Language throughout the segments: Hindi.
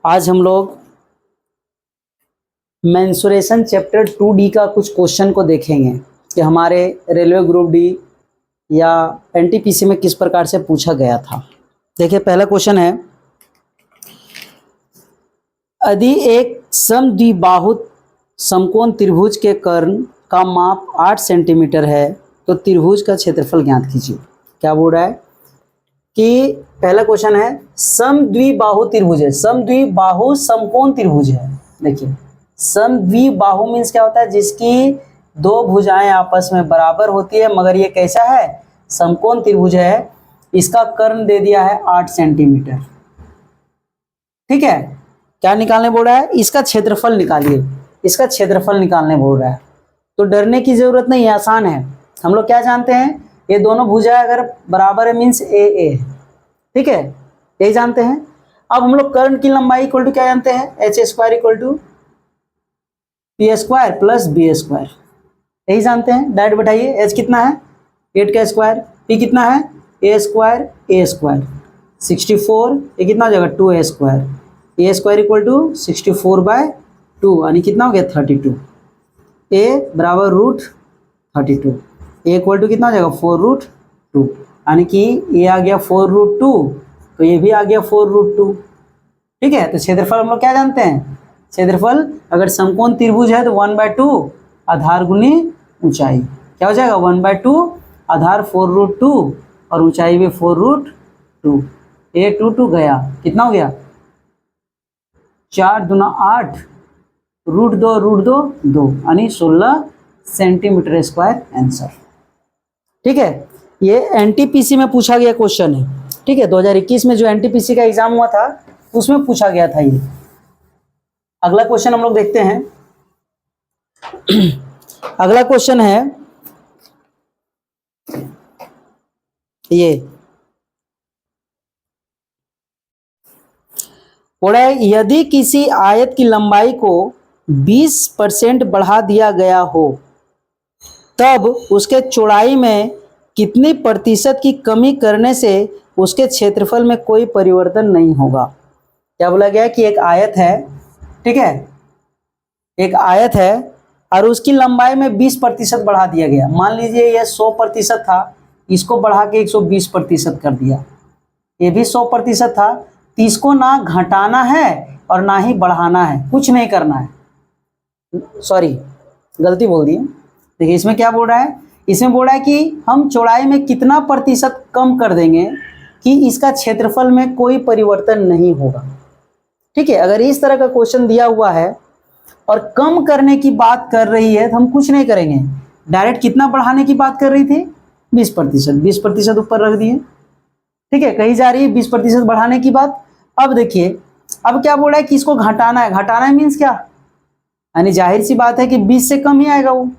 आज हम लोग मेंसुरेशन चैप्टर 2D का कुछ क्वेश्चन को देखेंगे कि हमारे रेलवे ग्रुप डी या एनटीपीसी में किस प्रकार से पूछा गया था। देखिए पहला क्वेश्चन है, यदि एक समद्विबाहु समकोण त्रिभुज के कर्ण का माप 8 सेंटीमीटर है तो त्रिभुज का क्षेत्रफल ज्ञात कीजिए। क्या बोल रहा है कि पहला क्वेश्चन है समद्विबाहु त्रिभुज है, समद्विबाहु समकोण त्रिभुज है। देखिए समद्विबाहु मीन्स क्या होता है, जिसकी दो भुजाएं आपस में बराबर होती है, मगर ये कैसा है, समकोण त्रिभुज है। इसका कर्ण दे दिया है 8 सेंटीमीटर। ठीक है, क्या निकालने बोल रहा है, इसका क्षेत्रफल निकालिए, इसका क्षेत्रफल निकालने बोल रहा है। तो डरने की जरूरत नहीं है, आसान है। हम लोग क्या जानते हैं, ये दोनों भुजाएं अगर बराबर है मीन्स ए। ठीक है, यही जानते हैं। अब हम लोग कर्ण की लंबाई इक्वल टू क्या जानते हैं, H square equal to P square plus B square, यही जानते हैं। डायरेक्ट बैठाइए, एच कितना है 8 का स्क्वायर, पी कितना है ए स्क्वायर 64, ये कितना हो जाएगा 2a square, A square equal to 64/2 यानी कितना हो गया 32। ए बराबर √32, ए इक्वल टू कितना हो जाएगा 4√2 यानी कि ये आ गया 4√2, तो ये भी आ गया 4√2। ठीक है, तो क्षेत्रफल हम लोग क्या जानते हैं, क्षेत्रफल अगर समकोण त्रिभुज है तो 1/2 आधार गुनी ऊंचाई, क्या हो जाएगा 1/2 आधार 4√2 और ऊंचाई भी 4√2। ए 2 गया, कितना हो गया 4 दूना 8, √2 2 यानी 16 सेंटीमीटर स्क्वायर आंसर। ठीक है, ये एनटीपीसी में पूछा गया क्वेश्चन है। ठीक है, 2021 में जो एनटीपीसी का एग्जाम हुआ था उसमें पूछा गया था ये। अगला क्वेश्चन हम लोग देखते हैं। अगला क्वेश्चन है ये, बोला है यदि किसी आयत की लंबाई को 20% बढ़ा दिया गया हो तब उसके चौड़ाई में कितनी प्रतिशत की कमी करने से उसके क्षेत्रफल में कोई परिवर्तन नहीं होगा। क्या बोला गया कि एक आयत है, ठीक है, एक आयत है और उसकी लंबाई में 20% बढ़ा दिया गया। मान लीजिए यह 100% था, इसको बढ़ा के 120% कर दिया। ये भी 100% था, तो इसको ना घटाना है और ना ही बढ़ाना है, कुछ नहीं करना है। सॉरी गलती बोल दी। देखिए इसमें क्या बोल रहा है, इसमें बोल रहा है कि हम चौड़ाई में कितना प्रतिशत कम कर देंगे कि इसका क्षेत्रफल में कोई परिवर्तन नहीं होगा। ठीक है, अगर इस तरह का क्वेश्चन दिया हुआ है और कम करने की बात कर रही है तो हम कुछ नहीं करेंगे, डायरेक्ट कितना बढ़ाने की बात कर रही थी 20% ऊपर रख दिए। ठीक है, कही जा रही है 20% बढ़ाने की बात। अब देखिए अब क्या बोल रहा है कि इसको घटाना है। घटाना है मीन्स क्या, यानी जाहिर सी बात है कि 20 से कम ही आएगा वो।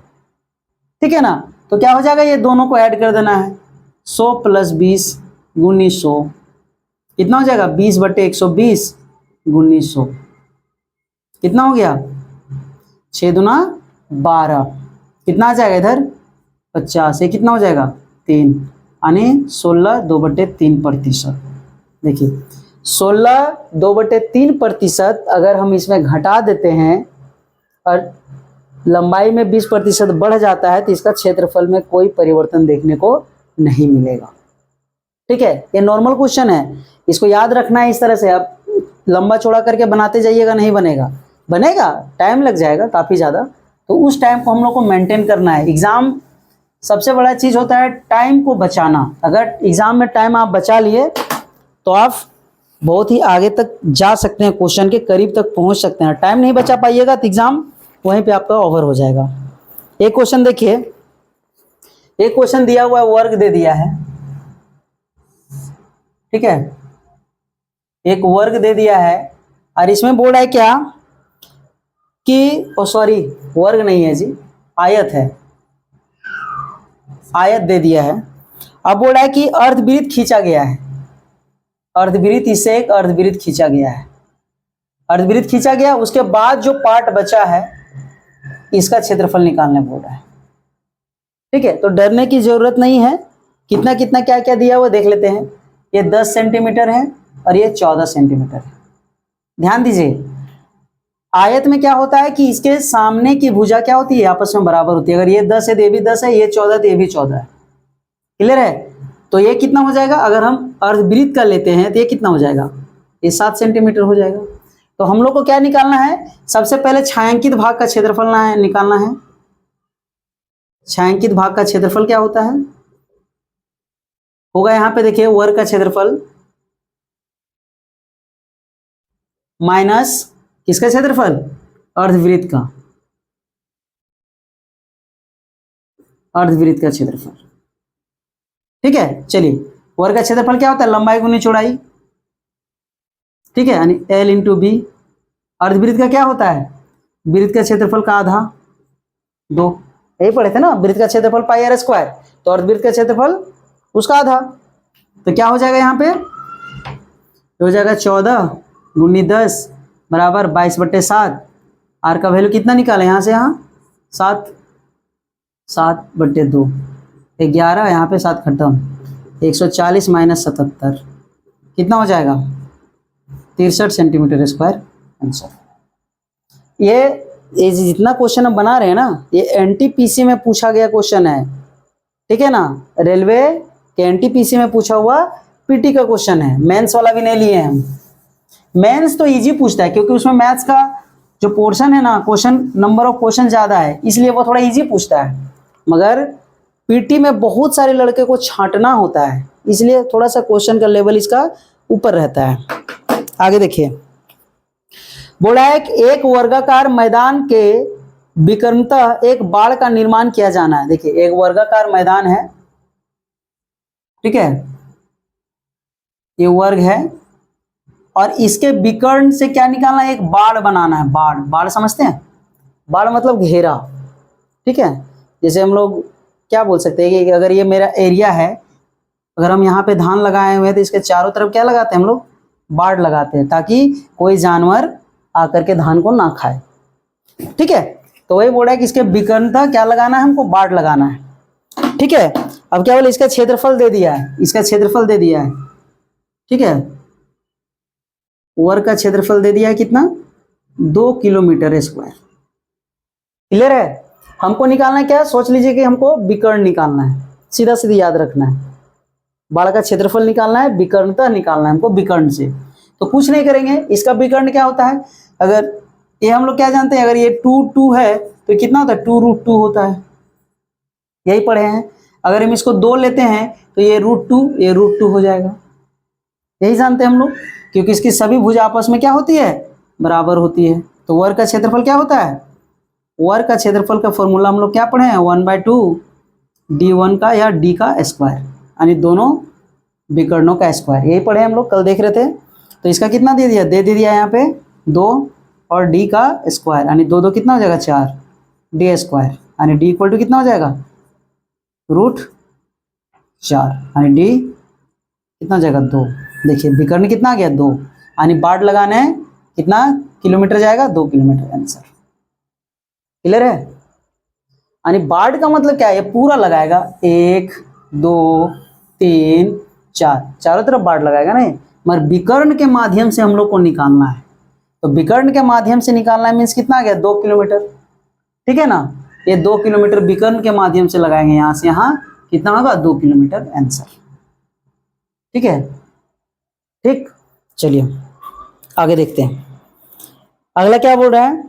ठीक है ना, तो क्या हो जाएगा, ये दोनों को ऐड कर देना है, 100 + 20 × 100 कितना हो जाएगा 20/120 × 100 कितना हो गया 6 दूना 12, कितना आ जाएगा इधर 50, ये कितना हो जाएगा 3 यानी 16 2/3%। देखिए 16 2/3% अगर हम इसमें घटा देते हैं और लंबाई में 20% बढ़ जाता है तो इसका क्षेत्रफल में कोई परिवर्तन देखने को नहीं मिलेगा। ठीक है, ये नॉर्मल क्वेश्चन है, इसको याद रखना है इस तरह से। आप लंबा चौड़ा करके बनाते जाइएगा, नहीं बनेगा, बनेगा टाइम लग जाएगा काफ़ी ज़्यादा, तो उस टाइम को हम लोग को मेंटेन करना है। एग्ज़ाम सबसे बड़ा चीज़ होता है टाइम को बचाना। अगर एग्ज़ाम में टाइम आप बचा लिए तो आप बहुत ही आगे तक जा सकते हैं, क्वेश्चन के करीब तक पहुंच सकते हैं। टाइम नहीं बचा पाइएगा तो एग्ज़ाम वहीं पे आपका ओवर हो जाएगा। एक क्वेश्चन देखिए, एक क्वेश्चन दिया हुआ है, वर्ग दे दिया है। ठीक है, एक वर्ग दे दिया है और इसमें बोल रहा है क्या कि सॉरी वर्ग नहीं है जी, आयत है, आयत दे दिया है। अब बोल रहा है कि अर्धवृत्त खींचा गया है, अर्धवृत्त, इससे एक अर्धवृत्त खींचा गया है, अर्धवृत्त खींचा गया, उसके बाद जो पार्ट बचा है इसका क्षेत्रफल निकालने बोल रहा है। ठीक है, तो डरने की जरूरत नहीं है। कितना कितना क्या क्या दिया हुआ देख लेते हैं। ये 10 सेंटीमीटर है और ये 14 सेंटीमीटर है। ध्यान दीजिए, आयत में क्या होता है कि इसके सामने की भुजा क्या होती है, आपस में बराबर होती है। अगर ये 10 है तो ये भी 10 है, ये 14 तो ये भी 14 है। क्लियर है? तो ये कितना हो जाएगा, अगर हम अर्धवृत्त का लेते हैं तो ये कितना हो जाएगा, ये 7 सेंटीमीटर हो जाएगा। तो हम लोग को क्या निकालना है, सबसे पहले छायांकित भाग का क्षेत्रफल निकालना है। छायांकित भाग का क्षेत्रफल क्या होता है, होगा यहां पे देखिए वर्ग का क्षेत्रफल माइनस किसका क्षेत्रफल, अर्धवृत्त का, अर्धवृत्त का क्षेत्रफल। ठीक है, चलिए वर्ग का क्षेत्रफल क्या होता है, लंबाई गुनी चौड़ाई। ठीक है, यानी L इंटू बी। अर्धवृत्त का क्या होता है, वृत्त का क्षेत्रफल का आधा, 2। यही पढ़े थे ना, वृत्त का क्षेत्रफल पाई आर स्क्वायर, तो अर्धवृत्त का क्षेत्रफल उसका आधा। तो क्या हो जाएगा यहाँ पे, हो जाएगा 14 गुनी 10 बराबर 22/7। आर का वैल्यू कितना निकाले यहाँ से, यहाँ 7, 7/2, 11, यहाँ पे 7 खत्म, 140 माइनस 77 कितना हो जाएगा, 63 सेंटीमीटर स्क्वायर आंसर। ये जितना क्वेश्चन हम बना रहे हैं ना, ये एनटीपीसी में पूछा गया क्वेश्चन है। ठीक है ना, रेलवे के एनटीपीसी में पूछा हुआ पीटी का क्वेश्चन है, मेंस वाला भी नहीं लिए हैं हम। मेंस तो इजी पूछता है क्योंकि उसमें मैथ्स का जो पोर्शन है ना, क्वेश्चन नंबर ऑफ क्वेश्चन ज़्यादा है, इसलिए वो थोड़ा इजी पूछता है। मगर पीटी में बहुत सारे लड़के को छांटना होता है, इसलिए थोड़ा सा क्वेश्चन का लेवल इसका ऊपर रहता है। आगे देखिए, बोला है कि एक वर्गाकार मैदान के विकर्णतः एक बाड़ का निर्माण किया जाना है। देखिए एक वर्गाकार मैदान है, ठीक है, ये वर्ग है, और इसके विकर्ण से क्या निकालना है, एक बाड़ बनाना है। बाड़, बाड़ समझते हैं, बाड़ मतलब घेरा। ठीक है, जैसे हम लोग क्या बोल सकते हैं कि अगर ये मेरा एरिया है, अगर हम यहाँ पे धान लगाए हुए हैं तो इसके चारों तरफ क्या लगाते हैं हम लोग, बाड़ लगाते हैं, ताकि कोई जानवर आकर के धान को ना खाए। ठीक है, तो वही बोल रहा है कि इसके विकर्णता क्या लगाना है, हमको बाड़ लगाना है। ठीक है, अब क्या बोले, इसका क्षेत्रफल दे दिया है, इसका क्षेत्रफल दे दिया है। ठीक है, वर्ग का क्षेत्रफल दे दिया है कितना, 2 किलोमीटर स्क्वायर। क्लियर है? हमको निकालना है क्या, सोच लीजिए कि हमको विकर्ण निकालना है, सीधा सीधा याद रखना है। बाड़ का क्षेत्रफल निकालना है, विकर्णता निकालना है हमको विकर्ण से। तो कुछ नहीं करेंगे, इसका विकर्ण क्या होता है, अगर ये हम लोग क्या जानते हैं, अगर ये 2 है तो कितना होता है, 2√2 होता है, यही पढ़े हैं। अगर हम इसको 2 लेते हैं तो ये √2, ये √2 हो जाएगा, यही जानते हैं हम लोग, क्योंकि इसकी सभी भुजा आपस में क्या होती है, बराबर होती है। तो वर्ग का क्षेत्रफल क्या होता है, वर्ग का क्षेत्रफल का फॉर्मूला हम लोग क्या पढ़े हैं, 1/2 d1 का या d का स्क्वायर, यानी दोनों विकर्णों का स्क्वायर, यही पढ़े हम लोग, कल देख रहे थे। तो इसका कितना दे दिया, दे दिया यहाँ पे 2 और d का स्क्वायर, यानी 2 2 कितना हो जाएगा, 4 d स्क्वायर, यानी d इक्वल टू कितना हो जाएगा, √4, यानी d कितना हो जाएगा, 2। देखिए विकर्ण कितना आ गया, 2, यानी बाड़ लगाना है, कितना किलोमीटर जाएगा, 2 किलोमीटर आंसर। क्लियर है? यानी बाड़ का मतलब क्या है, ये पूरा लगाएगा, 1 2 3 4, चारों तरफ बाड़ लगाएगा नहीं, मगर विकर्ण के माध्यम से हम लोग को निकालना है। तो विकर्ण के माध्यम से निकालना है मीन्स कितना आ गया, 2 किलोमीटर। ठीक है ना, ये 2 किलोमीटर विकर्ण के माध्यम से लगाएंगे, यहां से यहां कितना होगा, 2 किलोमीटर आंसर। ठीक है, ठीक, चलिए आगे देखते हैं। अगला क्या बोल रहा है,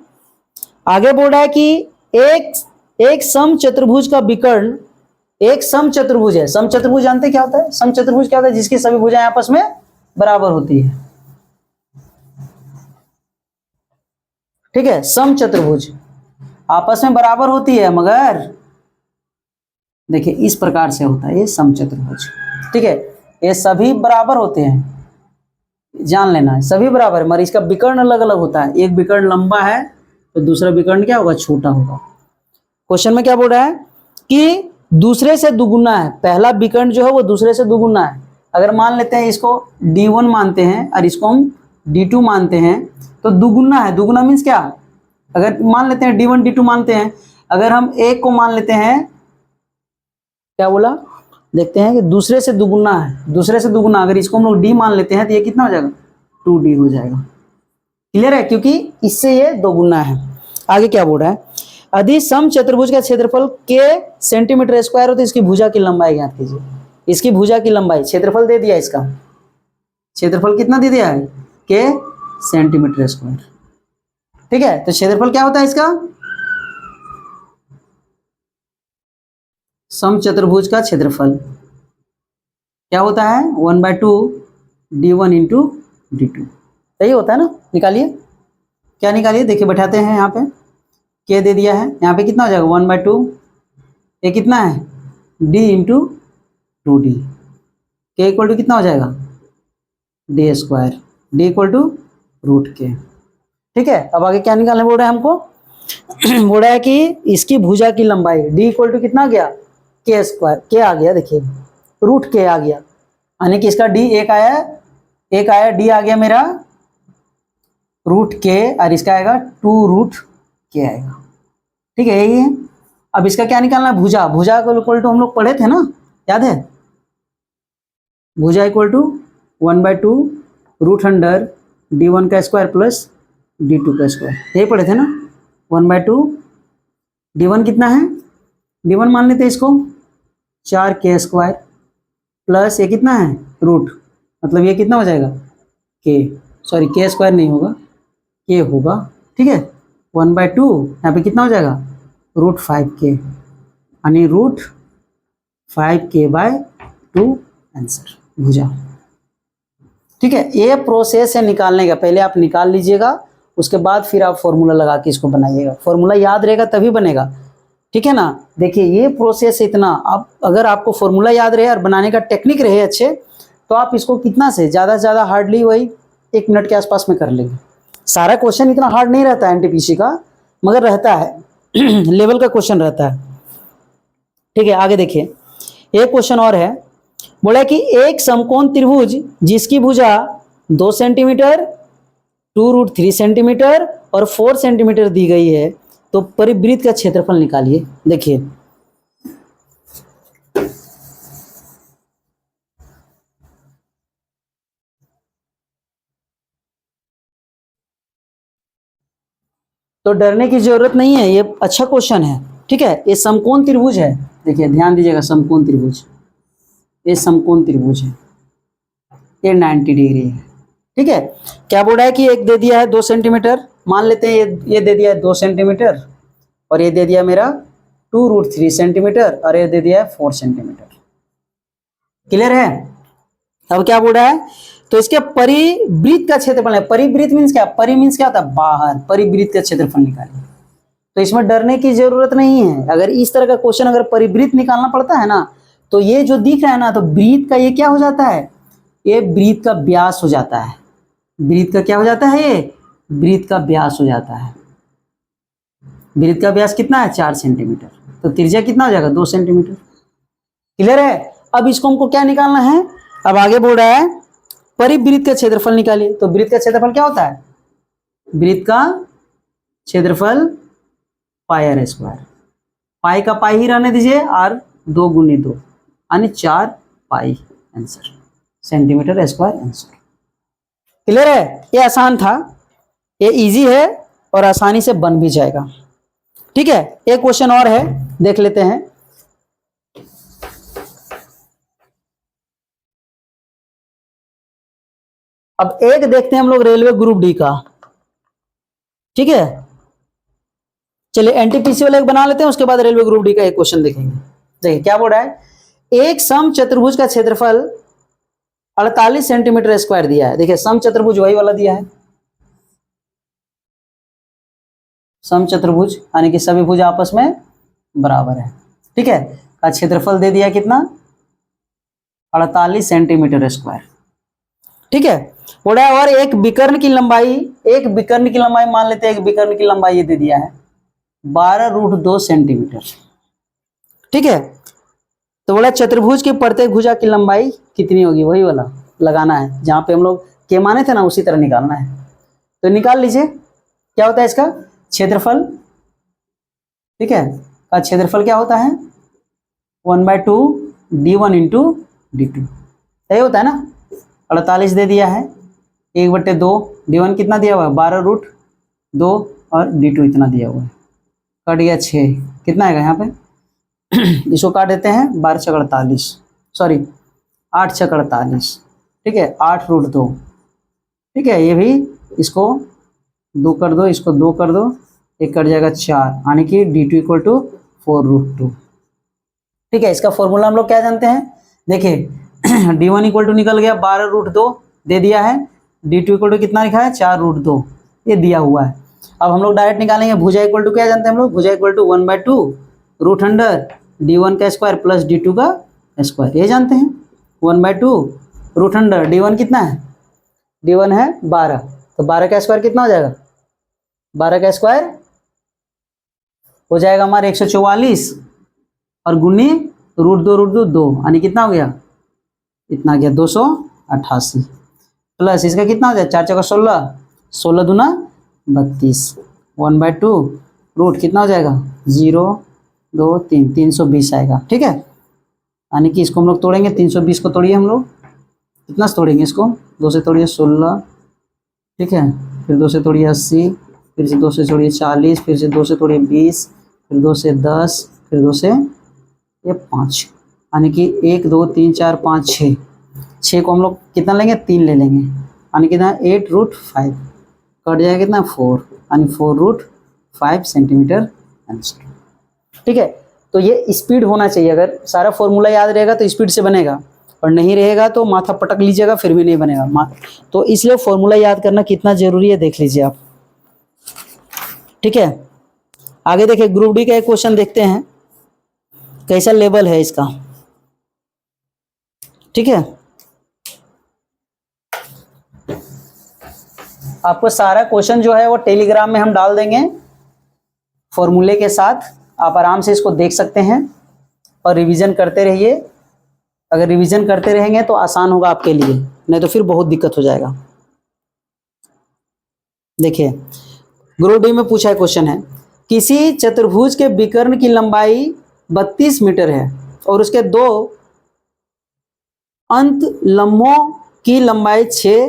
आगे बोल रहा है कि एक समचतुर्भुज का विकर्ण, एक समचतुर्भुज है। समचतुर्भुज जानते क्या होता है, समचतुर्भुज क्या होता है, जिसकी सभी भुजाएं आपस में बराबर होती है। ठीक है, समचतुर्भुज आपस में बराबर होती है, मगर देखिए इस प्रकार से होता है ये समचतुर्भुज। ठीक है, ये सभी बराबर होते हैं, जान लेना है, सभी बराबर, मगर इसका विकर्ण अलग अलग होता है। एक विकर्ण लंबा है तो दूसरा विकर्ण क्या होगा, छोटा होगा। क्वेश्चन में क्या बोल रहा है कि दूसरे से दुगुना है, पहला विकर्ण जो है वो दूसरे से दुगुना है। अगर मान लेते हैं इसको d1 मानते हैं और इसको हम d2 मानते हैं, तो दुगुना है। दुगुना मीन्स क्या, अगर मान लेते हैं d1 d2 मानते हैं, अगर हम एक को मान लेते हैं, क्या बोला, देखते हैं कि दूसरे से दुगुना है, दूसरे से दुगुना, अगर इसको हम लोग d मान लेते हैं तो ये कितना हो जाएगा, 2d हो जाएगा। क्लियर है, क्योंकि इससे ये दोगुना है। आगे क्या बोल रहा है, यदि सम चतुर्भुज का क्षेत्रफल के सेंटीमीटर स्क्वायर हो तो इसकी भुजा की लंबाई ज्ञात कीजिए। इसकी भुजा की लंबाई, क्षेत्रफल दे दिया, इसका क्षेत्रफल कितना दे दिया है, के सेंटीमीटर स्क्वायर। ठीक है, तो क्षेत्रफल क्या होता है इसका, सम चतुर्भुज का क्षेत्रफल क्या होता है, 1/2 d1 इंटू d2, सही होता है ना। निकालिए, क्या निकालिए, देखिए बैठाते हैं यहाँ पे, के दे दिया है, यहाँ पे कितना हो जाएगा 1/2, ये कितना है d इंटू 2d, के इक्वल टू कितना हो जाएगा d square, d equal to root के। ठीक है, अब आगे क्या निकालने बोल रहा है हमको, बोल रहा है कि इसकी भुजा की लंबाई d इक्वल टू कितना गया, के स्क्वायर, के आ गया, देखिए रूट के आ गया, यानी कि इसका d एक आया d आ गया मेरा रूट के, और इसका आएगा 2 रूट के आएगा। ठीक है, यही है। अब इसका क्या निकालना है, भुजा, भुजा को इक्वल टू हम लोग पढ़े थे ना, याद है, भुजा equal to 1/2 root under d1 का स्क्वायर प्लस d2 का स्क्वायर, यही पढ़े थे ना। 1/2 d1 कितना है, d1 मान लेते हैं इसको 4k स्क्वायर प्लस ये कितना है रूट, मतलब ये कितना हो जाएगा के, सॉरी के स्क्वायर नहीं होगा, के होगा। ठीक है, 1/2 यहाँ पे कितना हो जाएगा रूट 5k, यानी रूट 5k/2 आंसर, भुजा। ठीक है, ये प्रोसेस है निकालने का, पहले आप निकाल लीजिएगा, उसके बाद फिर आप फॉर्मूला लगा के इसको बनाइएगा, फॉर्मूला याद रहेगा तभी बनेगा। ठीक है ना, देखिए ये प्रोसेस इतना, आप अगर आपको फॉर्मूला याद रहे और बनाने का टेक्निक रहे अच्छे, तो आप इसको कितना से ज़्यादा हार्डली वही 1 मिनट के आसपास में कर लेंगे। सारा क्वेश्चन इतना हार्ड नहीं रहता है एनटीपीसी का, मगर रहता है लेवल का क्वेश्चन रहता है। ठीक है, आगे देखिए, एक क्वेश्चन और है, बोला कि एक समकोण त्रिभुज जिसकी भुजा 2 सेंटीमीटर 2√3 सेंटीमीटर और 4 सेंटीमीटर दी गई है, तो परिवृत्त का क्षेत्रफल निकालिए। देखिए तो डरने की जरूरत नहीं है, ये अच्छा क्वेश्चन है। ठीक है, ये समकोण त्रिभुज है, देखिए ध्यान दीजिएगा, समकोण त्रिभुज, ये समकोण त्रिभुज है, ये 90 डिग्री है। ठीक है, क्या बोल रहा है कि एक दे दिया है 2 सेंटीमीटर, मान लेते हैं ये दे दिया है 2 सेंटीमीटर, और ये दे दिया मेरा 2√3 सेंटीमीटर, और ये दे दिया है 4 सेंटीमीटर। क्लियर है। अब क्या बोल रहा है, तो इसके परिवृत्त का क्षेत्रफल है, परिवृत्त मीन्स क्या, परि मीन्स क्या होता है बाहर, परिवृत्त का क्षेत्रफल निकालिए। तो इसमें डरने की जरूरत नहीं है, अगर इस तरह का क्वेश्चन अगर परिवृत्त निकालना पड़ता है ना, तो ये जो दिख रहा है ना, तो वृत्त का ये क्या हो जाता है, ये वृत्त का व्यास हो जाता है, वृत्त का क्या हो जाता है, ये वृत्त का व्यास हो जाता है। वृत्त का व्यास कितना है 4 सेंटीमीटर, तो त्रिज्या कितना हो जाएगा 2 सेंटीमीटर। क्लियर है। अब इसको हमको क्या निकालना है, अब आगे बोल रहा है परिवृत्त का क्षेत्रफल निकालिए। तो वृत्त का क्षेत्रफल क्या होता है, वृत्त का क्षेत्रफल पाई r स्क्वायर, पाई का पाई ही रहने दीजिए, और 2 × 2 यानी 4 pi answer, centimetre square answer. Clear है, ये आसान था, ये इजी है और आसानी से बन भी जाएगा। ठीक है, एक क्वेश्चन और है, देख लेते हैं। अब एक देखते हैं हम लोग रेलवे ग्रुप डी का। ठीक है, चलिए एनटीपीसी वाला एक बना लेते हैं, उसके बाद रेलवे ग्रुप डी का एक क्वेश्चन देखेंगे। देखिए क्या बोल रहा है, एक सम चतुर्भुज का क्षेत्रफल 48 सेंटीमीटर स्क्वायर दिया है। देखिए सम चतुर्भुज वही वाला दिया है, सम चतुर्भुज यानी कि सभी भुज आपस में बराबर है। ठीक है, का क्षेत्रफल दे दिया कितना 48 सेंटीमीटर स्क्वायर। ठीक है, बोल रहा है और एक विकर्ण की लंबाई, एक विकर्ण की लंबाई मान लेते हैं, एक विकर्ण की लंबाई ये दे दिया है 12√2 सेंटीमीटर। ठीक है, तो बोला चतुर्भुज की प्रत्येक भुजा की लंबाई कितनी होगी, वही वाला लगाना है, जहां पे हम लोग के माने थे ना उसी तरह निकालना है। तो निकाल लीजिए क्या होता है इसका क्षेत्रफल। ठीक है, का क्षेत्रफल क्या होता है 1/2 d1 इंटू d2, सही होता है ना। 48 दे दिया है 1/2 D1 कितना दिया हुआ है 12√2 और D2 इतना दिया हुआ है, कट गया 6, कितना आएगा यहाँ पे इसको काट देते हैं 12×48, सॉरी 8×48, ठीक है 8√2, ठीक है ये भी इसको 2 कर दो, इसको 2 कर दो, एक कट जाएगा 4, यानी कि D2 = 4√2, ठीक है। इसका फॉर्मूला हम लोग क्या जानते हैं, देखिए D1 = निकल गया 12√2 दे दिया है, D2 = कितना लिखा है 4√2 ये दिया हुआ है। अब हम लोग डायरेक्ट निकालेंगे भुजा इक्वल टू क्या जानते हैं हम लोग, भुजा इक्वल टू 1/2 √D1 का स्क्वायर प्लस D2 का स्क्वायर, ये जानते हैं 1/2 √D1 कितना है, D1 है 12, तो 12 का स्क्वायर कितना हो जाएगा, 12 का स्क्वायर हो जाएगा हमारे 144 और गुनी √2 यानी कितना हो गया, इतना गया 288 प्लस इसका कितना हो जाए 4×16, 16 दूना 32, 1/2 रूट कितना हो जाएगा 0 2 3 320 आएगा, ठीक है। यानी कि इसको हम लोग तोड़ेंगे, 320 को तोड़िए हम लोग, कितना से तोड़ेंगे इसको, 2 से तोड़िए 16, ठीक है, फिर 2 से तोड़िए 80, फिर से 2 से तोड़िए 40, फिर से 2 से तोड़िए 20, फिर 2 से 10, फिर 2 से ये 5, यानी कि 1 2 3 4 5 6, 6 को हम लोग कितना लेंगे 3 ले लेंगे, यानी कितना 8√5, कट जाएगा कितना 4, यानी 4√5 सेंटीमीटर आंसर, ठीक है। तो ये स्पीड होना चाहिए, अगर सारा फॉर्मूला याद रहेगा तो स्पीड से बनेगा, और नहीं रहेगा तो माथा पटक लीजिएगा फिर भी नहीं बनेगा, तो इसलिए फॉर्मूला याद करना कितना जरूरी है देख लीजिए आप, ठीक है। आगे देखिए ग्रुप डी का एक क्वेश्चन देखते हैं कैसा लेवल है इसका, ठीक है। आपको सारा क्वेश्चन जो है वो टेलीग्राम में हम डाल देंगे फॉर्मूले के साथ, आप आराम से इसको देख सकते हैं और रिवीजन करते रहिए। अगर रिवीजन करते रहेंगे तो आसान होगा आपके लिए, नहीं तो फिर बहुत दिक्कत हो जाएगा। देखिए ग्रुप डी में पूछा है क्वेश्चन है, किसी चतुर्भुज के विकर्ण की लंबाई 32 मीटर है और उसके दो अंत लंबों की लंबाई 6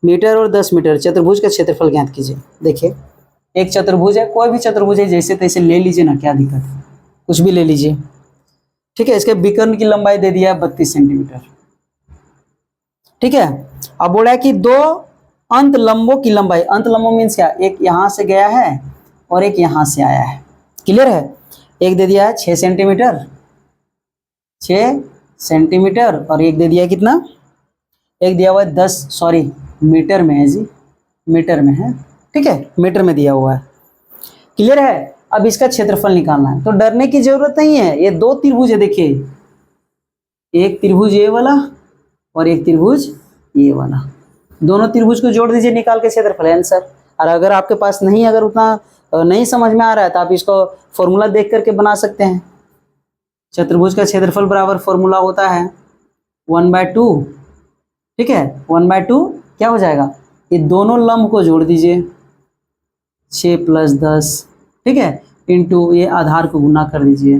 मीटर और 10 मीटर, चतुर्भुज का क्षेत्रफल ज्ञात कीजिए। देखिए एक चतुर्भुज है, कोई भी चतुर्भुज है जैसे तैसे ले लीजिए ना, क्या दिक्कत है, कुछ भी ले लीजिए, ठीक है। इसके विकर्ण की लंबाई दे दिया है 32 सेंटीमीटर, ठीक है। अब बोला है कि दो अंत लंबों की लंबाई, अंत लंबों मीन्स क्या, एक यहां से गया है और एक यहां से आया है, क्लियर है। एक दे दिया है 6 सेंटीमीटर, 6 सेंटीमीटर, और एक दे दिया है कितना, एक दिया हुआ है 10, सॉरी मीटर में है जी, मीटर में है, ठीक है, मीटर में दिया हुआ है, क्लियर है। अब इसका क्षेत्रफल निकालना है, तो डरने की जरूरत नहीं है, ये दो त्रिभुज है, देखिए एक त्रिभुज ये वाला और एक त्रिभुज ये वाला, दोनों त्रिभुज को जोड़ दीजिए, निकाल के क्षेत्रफल है आंसर। और अगर आपके पास नहीं, अगर उतना नहीं समझ में आ रहा है तो आप इसको फॉर्मूला देख करके बना सकते हैं। चतुर्भुज का क्षेत्रफल बराबर फॉर्मूला होता है 1/2, ठीक है, 1/2 क्या हो जाएगा, ये दोनों लंब को जोड़ दीजिए 6 + 10, ठीक है, इंटू ये आधार को गुना कर दीजिए,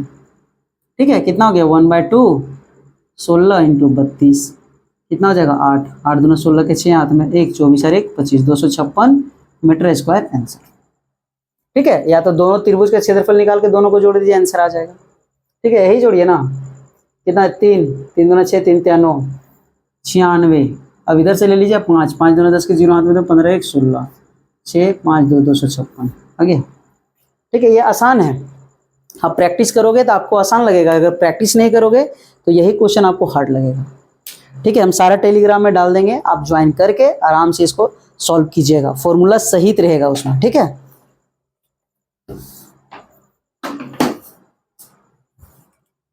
ठीक है, कितना हो गया 1/2 16 × 32 कितना हो जाएगा 8, 8 दूना 16 के 6 हाथ में 1 24 और 1 25, 256 मीटर स्क्वायर आंसर, ठीक है। या तो दोनों त्रिभुज का क्षेत्रफल निकाल के दोनों को जोड़ दीजिए, आंसर आ जाएगा, ठीक है। यही जोड़िए ना, कितना 3 3 दूना 6 3 3 9 96, अब इधर से ले लीजिए 5 5 दूना 10 के 0 हाथ में तो 15 1 16, 6 5 2 256 आ गया, ठीक है। ये आसान है, आप प्रैक्टिस करोगे तो आपको आसान लगेगा, अगर प्रैक्टिस नहीं करोगे तो यही क्वेश्चन आपको हार्ड लगेगा, ठीक है। हम सारा टेलीग्राम में डाल देंगे, आप ज्वाइन करके आराम से इसको सॉल्व कीजिएगा, फॉर्मूला सहित रहेगा उसमें, ठीक है।